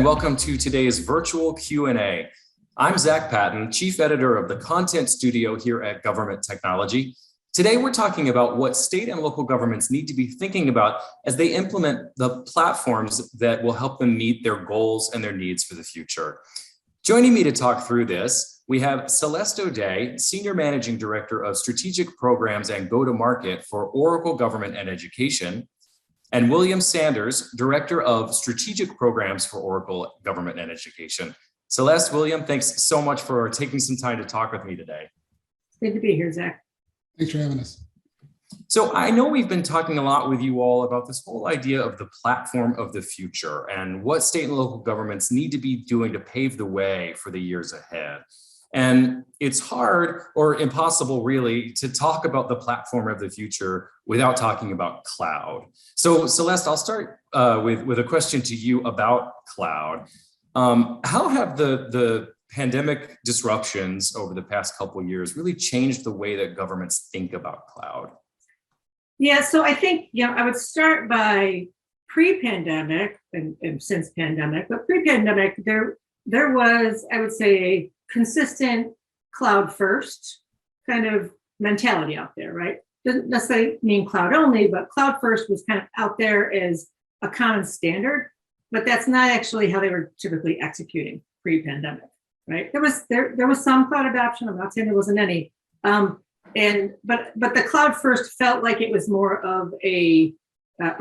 welcome to today's virtual Q&A. I'm Zach Patton, Chief Editor of the Content Studio here at Government Technology. Today, we're talking about what state and local governments need to be thinking about as they implement the platforms that will help them meet their goals and their needs for the future. Joining me to talk through this, we have Celeste O'Day, Senior Managing Director of Strategic Programs and Go-to-Market for Oracle Government and Education, and William Sanders, Director of Strategic Programs for Oracle Government and Education. Celeste, William, thanks so much for taking some time to talk with me today. Good to be here, Zach. Thanks for having us. So I know we've been talking a lot with you all about this whole idea of the platform of the future and what state and local governments need to be doing to pave the way for the years ahead. And it's hard or impossible, really, to talk about the platform of the future without talking about cloud. So Celeste, I'll start with a question to you about cloud. How have the pandemic disruptions over the past couple of years really changed the way that governments think about cloud? Yeah, so I think, I would start by pre-pandemic and since pandemic, but pre-pandemic, there was, I would say, a consistent cloud first kind of mentality out there, right? Doesn't necessarily mean cloud only, but cloud first was kind of out there as a common standard, but that's not actually how they were typically executing pre-pandemic, right? There was some cloud adoption. I'm not saying there wasn't any, but the cloud first felt like it was more of a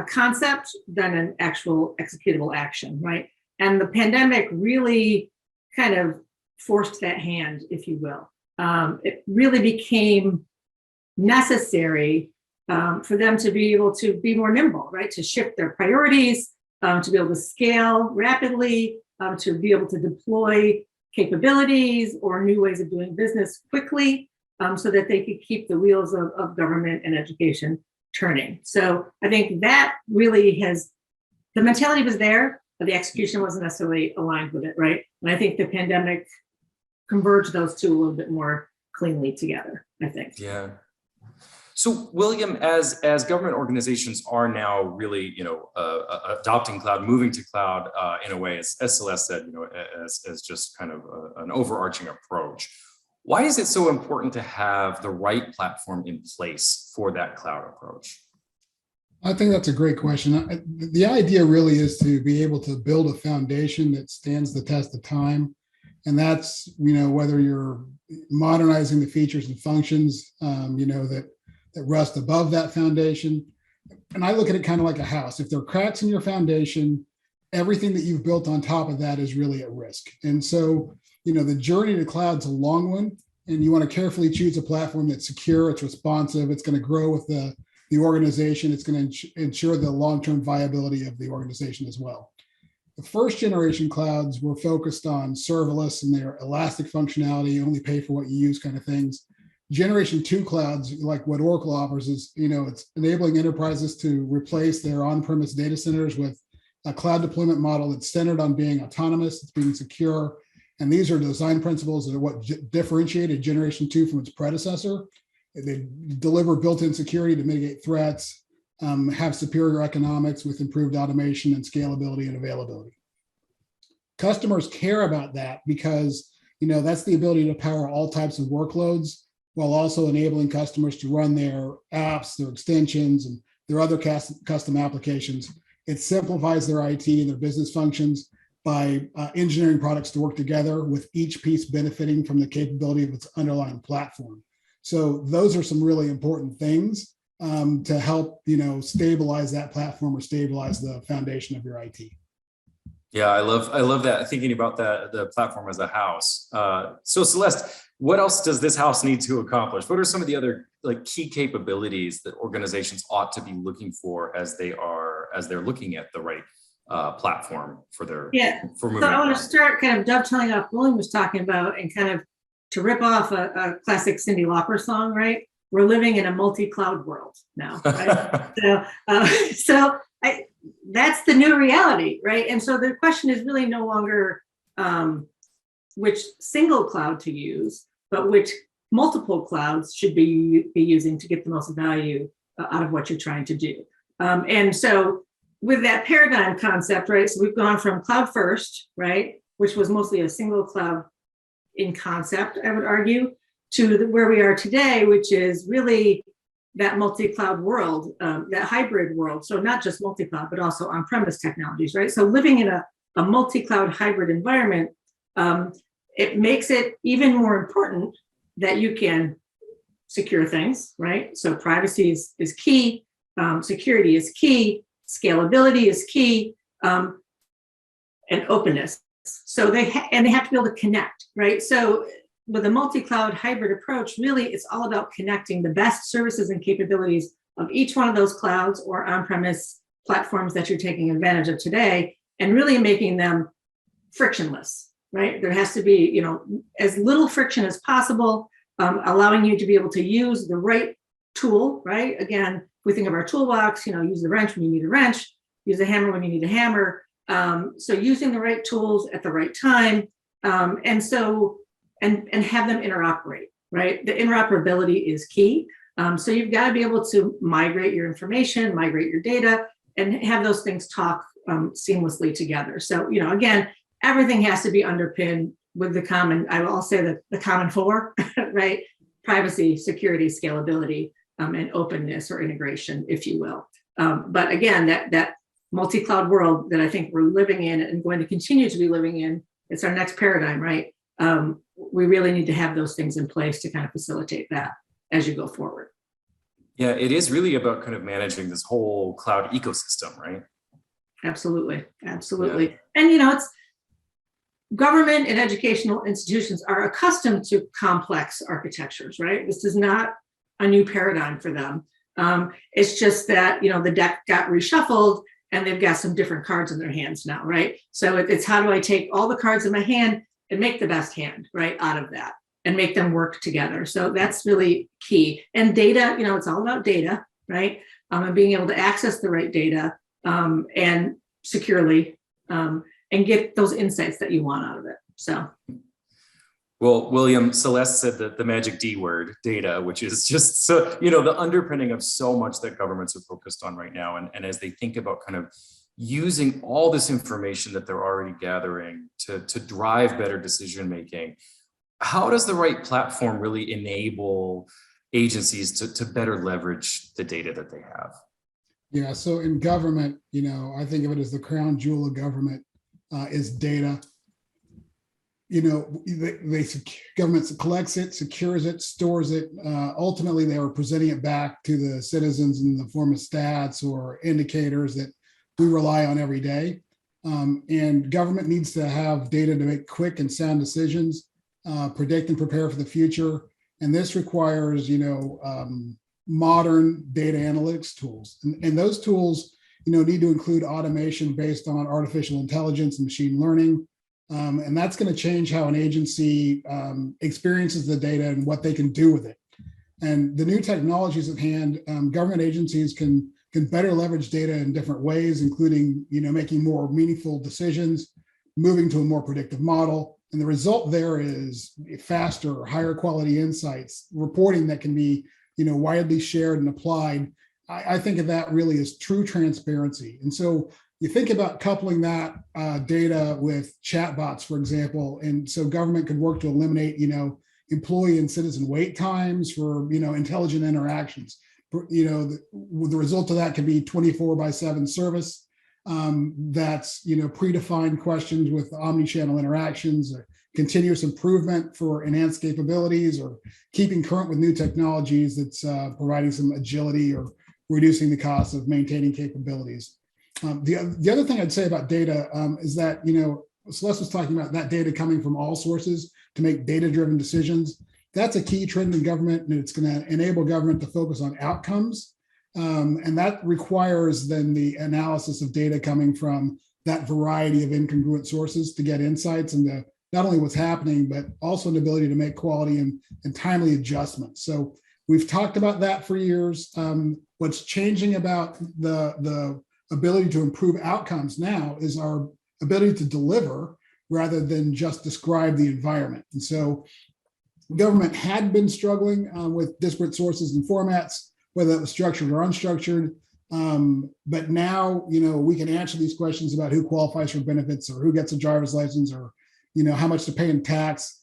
concept than an actual executable action, right? And the pandemic really kind of forced that hand, if you will. It really became necessary for them to be able to be more nimble, right? To shift their priorities, to be able to scale rapidly, to be able to deploy capabilities or new ways of doing business quickly, so that they could keep the wheels of government and education turning. So I think that really the mentality was there, but the execution wasn't necessarily aligned with it, right? And I think the pandemic converged those two a little bit more cleanly together, I think. Yeah. So William, as government organizations are now really, adopting cloud, moving to cloud in a way, as Celeste said, as just kind of an overarching approach, why is it so important to have the right platform in place for that cloud approach? I think that's a great question. The idea really is to be able to build a foundation that stands the test of time. And that's, whether you're modernizing the features and functions, that rest above that foundation. And I look at it kind of like a house. If there are cracks in your foundation, everything that you've built on top of that is really at risk. And so, the journey to cloud's a long one, and you want to carefully choose a platform that's secure, it's responsive, it's going to grow with the organization, it's going to ensure the long-term viability of the organization as well. The first generation clouds were focused on serverless and their elastic functionality, you only pay for what you use kind of things. Generation 2 clouds, like what Oracle offers, is, it's enabling enterprises to replace their on-premise data centers with a cloud deployment model that's centered on being autonomous, it's being secure. And these are design principles that are what differentiated Generation 2 from its predecessor. They deliver built-in security to mitigate threats, have superior economics with improved automation and scalability and availability. Customers care about that because, that's the ability to power all types of workloads while also enabling customers to run their apps, their extensions, and their other custom applications. It simplifies their IT and their business functions by engineering products to work together, with each piece benefiting from the capability of its underlying platform. So those are some really important things to help, stabilize that platform or stabilize the foundation of your IT. Yeah, I love that, thinking about the platform as a house. So Celeste, what else does this house need to accomplish? What are some of the other key capabilities that organizations ought to be looking for as they're looking at the right platform for moving? So I want to start kind of dovetailing off William was talking about, and kind of to rip off a classic Cyndi Lauper song, right? We're living in a multi-cloud world now, right? That's the new reality, right? And so the question is really no longer which single cloud to use, but which multiple clouds should be using to get the most value out of what you're trying to do. And so with that paradigm concept, right? So we've gone from cloud first, right, which was mostly a single cloud in concept, I would argue, to where we are today, which is really that multi-cloud world, that hybrid world. So not just multi-cloud, but also on-premise technologies, right? So living in a multi-cloud hybrid environment, it makes it even more important that you can secure things, right? So privacy is key, security is key, scalability is key, and openness. So they have to be able to connect, right? So with a multi-cloud hybrid approach, really it's all about connecting the best services and capabilities of each one of those clouds or on-premise platforms that you're taking advantage of today, and really making them frictionless, right? There has to be, as little friction as possible, allowing you to be able to use the right tool, right? Again, we think of our toolbox, use the wrench when you need a wrench, use the hammer when you need a hammer. So using the right tools at the right time, and have them interoperate, right? The interoperability is key. So you've got to be able to migrate your information, migrate your data, and have those things talk seamlessly together. So, again, everything has to be underpinned with the common, I will say that the common four, right? Privacy, security, scalability, and openness or integration, if you will. But again, that multi-cloud world that I think we're living in and going to continue to be living in, it's our next paradigm, right? We really need to have those things in place to kind of facilitate that as you go forward. Yeah, it is really about kind of managing this whole cloud ecosystem, right? Absolutely. Yeah. And it's government and educational institutions are accustomed to complex architectures, right? This is not a new paradigm for them. It's just that, the deck got reshuffled and they've got some different cards in their hands now, right? So it's how do I take all the cards in my hand and make the best hand, right, out of that and make them work together. So that's really key. And data, it's all about data, right? And being able to access the right data and securely and get those insights that you want out of it. So. Well, William, Celeste said the magic D word, data, which is just so, the underpinning of so much that governments are focused on right now. And as they think about kind of using all this information that they're already gathering to drive better decision-making, how does the right platform really enable agencies to better leverage the data that they have? Yeah, so in government, I think of it as the crown jewel of government is data. Government collects it, secures it, stores it. Ultimately, they are presenting it back to the citizens in the form of stats or indicators that we rely on every day. And government needs to have data to make quick and sound decisions, predict and prepare for the future. And this requires, modern data analytics tools. And those tools, need to include automation based on artificial intelligence and machine learning. And that's going to change how an agency experiences the data and what they can do with it. And the new technologies at hand, government agencies can better leverage data in different ways, including making more meaningful decisions, moving to a more predictive model. And the result there is faster, higher quality insights, reporting that can be widely shared and applied. I think of that really as true transparency. And so you think about coupling that data with chatbots, for example, and so government could work to eliminate, employee and citizen wait times for, intelligent interactions. The result of that could be 24/7 service. That's, predefined questions with omni-channel interactions, or continuous improvement for enhanced capabilities, or keeping current with new technologies that's providing some agility or reducing the cost of maintaining capabilities. The other thing I'd say about data is that, Celeste was talking about that data coming from all sources to make data-driven decisions. That's a key trend in government, and it's going to enable government to focus on outcomes. And that requires then the analysis of data coming from that variety of incongruent sources to get insights into not only what's happening, but also an ability to make quality and timely adjustments. So we've talked about that for years. What's changing about the ability to improve outcomes now is our ability to deliver rather than just describe the environment. And so government had been struggling with disparate sources and formats, whether that was structured or unstructured. But now, we can answer these questions about who qualifies for benefits or who gets a driver's license or, how much to pay in tax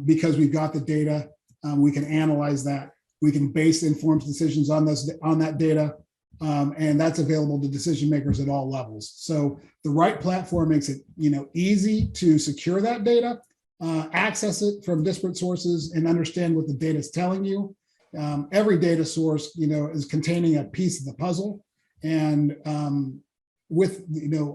because we've got the data. We can analyze that. We can base informed decisions on that data. And that's available to decision makers at all levels. So the right platform makes it, easy to secure that data, access it from disparate sources, and understand what the data is telling you. Every data source, is containing a piece of the puzzle, and with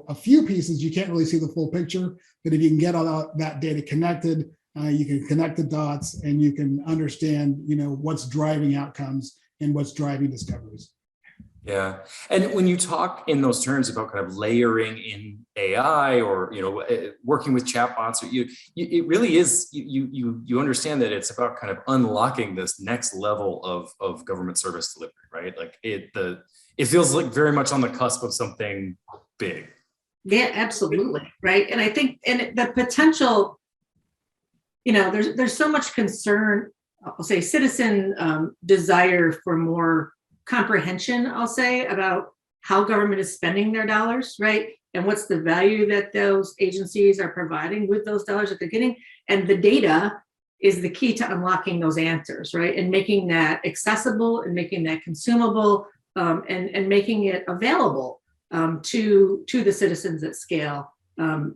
a few pieces, you can't really see the full picture. But if you can get all that data connected, you can connect the dots, and you can understand, what's driving outcomes and what's driving discoveries. Yeah. And when you talk in those terms about kind of layering in AI or, working with chatbots, it really is, you understand that it's about kind of unlocking this next level of government service delivery, right? Like it feels like very much on the cusp of something big. Yeah, absolutely. Right. And I think, and the potential, there's so much concern, I'll say citizen desire for more comprehension, I'll say, about how government is spending their dollars, right? And what's the value that those agencies are providing with those dollars that they're getting. And the data is the key to unlocking those answers, right? And making that accessible and making that consumable and making it available to the citizens at scale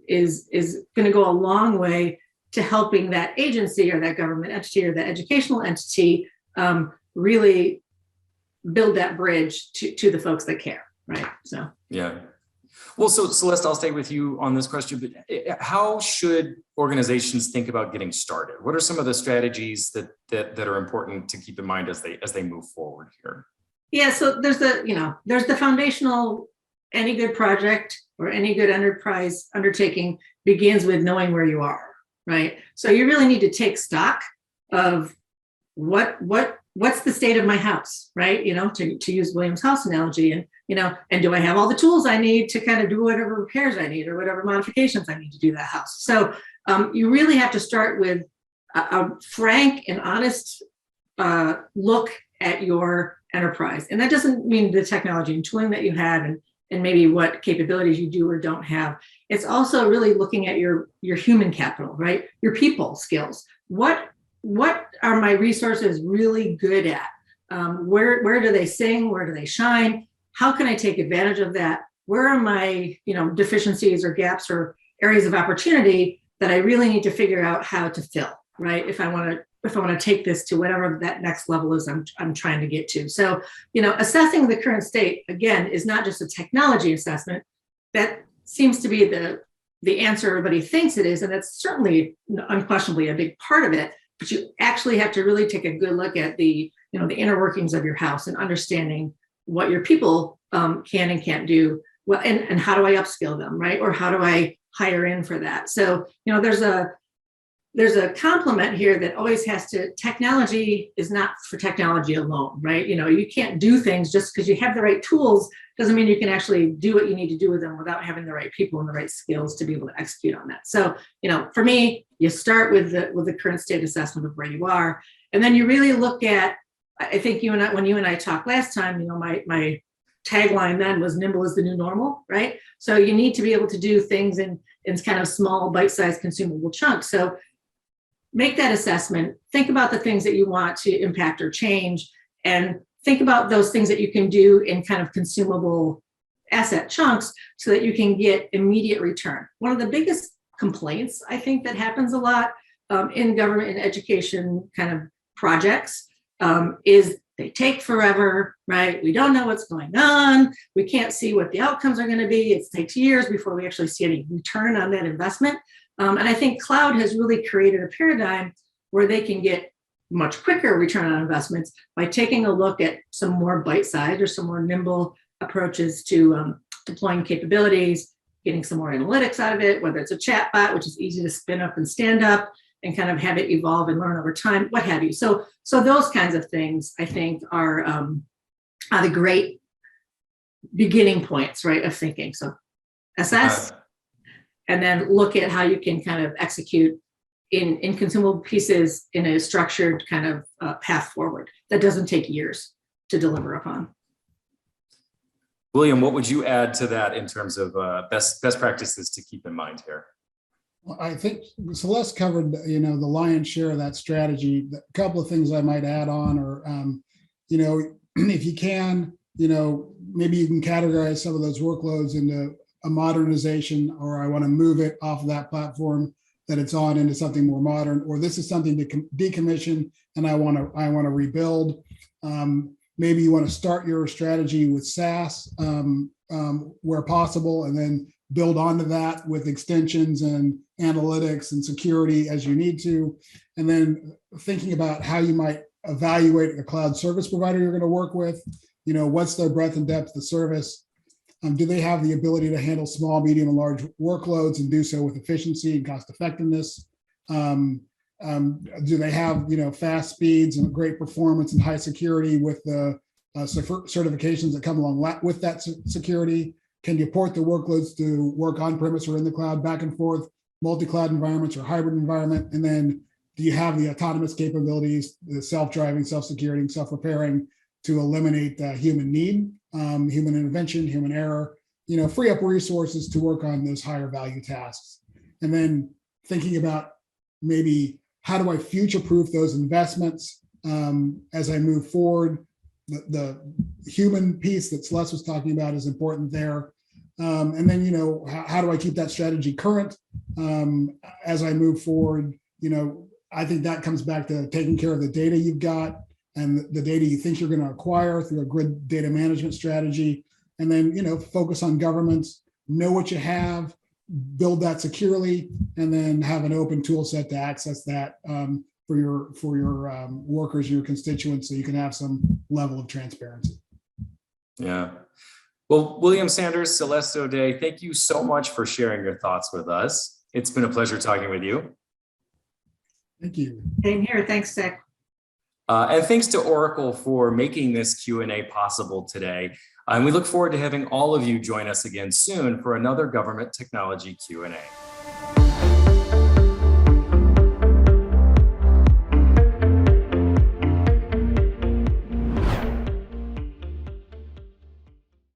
is going to go a long way to helping that agency or that government entity or that educational entity really build that bridge to the folks that care, right? So yeah. Well, so Celeste, I'll stay with you on this question, but how should organizations think about getting started? What are some of the strategies that are important to keep in mind as they move forward here? Yeah, so there's the foundational, any good project or any good enterprise undertaking begins with knowing where you are, right? So you really need to take stock of what's the state of my house, right? To use William's house analogy, and and do I have all the tools I need to kind of do whatever repairs I need or whatever modifications I need to do that house? So you really have to start with a frank and honest look at your enterprise. And that doesn't mean the technology and tooling that you have and maybe what capabilities you do or don't have. It's also really looking at your human capital, right? Your people skills. What are my resources really good at? Where do they sing? Where do they shine? How can I take advantage of that? Where are my deficiencies or gaps or areas of opportunity that I really need to figure out how to fill, right? If I want to take this to whatever that next level is I'm trying to get to. So, assessing the current state, again, is not just a technology assessment. That seems to be the answer everybody thinks it is, and that's certainly unquestionably a big part of it. But you actually have to really take a good look at the inner workings of your house and understanding what your people can and can't do well, and how do I upskill them, right? Or how do I hire in for that? So, there's a complement here that always has to, technology is not for technology alone, right? You can't do things just because you have the right tools doesn't mean you can actually do what you need to do with them without having the right people and the right skills to be able to execute on that. So, for me, you start with the current state assessment of where you are, and then you really look at, I think when you and I talked last time, my tagline then was nimble is the new normal, right? So you need to be able to do things in kind of small, bite-sized consumable chunks. So make that assessment, think about the things that you want to impact or change, and think about those things that you can do in kind of consumable asset chunks so that you can get immediate return. One of the biggest complaints, I think, that happens a lot in government and education kind of projects is they take forever, right? We don't know what's going on. We can't see what the outcomes are going to be. It takes years before we actually see any return on that investment. And I think cloud has really created a paradigm where they can get much quicker return on investments by taking a look at some more bite-sized or some more nimble approaches to deploying capabilities, getting some more analytics out of it, whether it's a chat bot, which is easy to spin up and stand up and kind of have it evolve and learn over time, what have you. So those kinds of things, I think, are the great beginning points, right, of thinking. So assess, and then look at how you can kind of execute in consumable pieces in a structured kind of path forward that doesn't take years to deliver upon. William, what would you add to that in terms of best practices to keep in mind here? Well, I think Celeste covered, the lion's share of that strategy. A couple of things I might add on, or, if you can, maybe you can categorize some of those workloads into a modernization, or I want to move it off of that platform that it's on into something more modern, or this is something to decommission and I want to rebuild. Maybe you want to start your strategy with SaaS where possible, and then build onto that with extensions and analytics and security as you need to. And then thinking about how you might evaluate the cloud service provider you're going to work with. What's their breadth and depth of service? Do they have the ability to handle small, medium, and large workloads and do so with efficiency and cost effectiveness? Do they have fast speeds and great performance and high security with the certifications that come along with that security? Can you port the workloads to work on premise or in the cloud, back and forth, multi-cloud environments or hybrid environment? And then do you have the autonomous capabilities, the self-driving, self-securing, self-repairing to eliminate human need, human intervention, human error, free up resources to work on those higher value tasks? And then thinking about maybe how do I future-proof those investments as I move forward? The human piece that Celeste was talking about is important there. And then, how do I keep that strategy current as I move forward? I think that comes back to taking care of the data you've got and the data you think you're going to acquire through a good data management strategy. And then, focus on governments, know what you have, build that securely, and then have an open tool set to access that for your workers, your constituents, so you can have some level of transparency. Yeah. Well, William Sanders, Celeste O'Day, thank you so much for sharing your thoughts with us. It's been a pleasure talking with you. Thank you. Same here. Thanks, Zach. And thanks to Oracle for making this Q&A possible today. And we look forward to having all of you join us again soon for another government technology Q&A.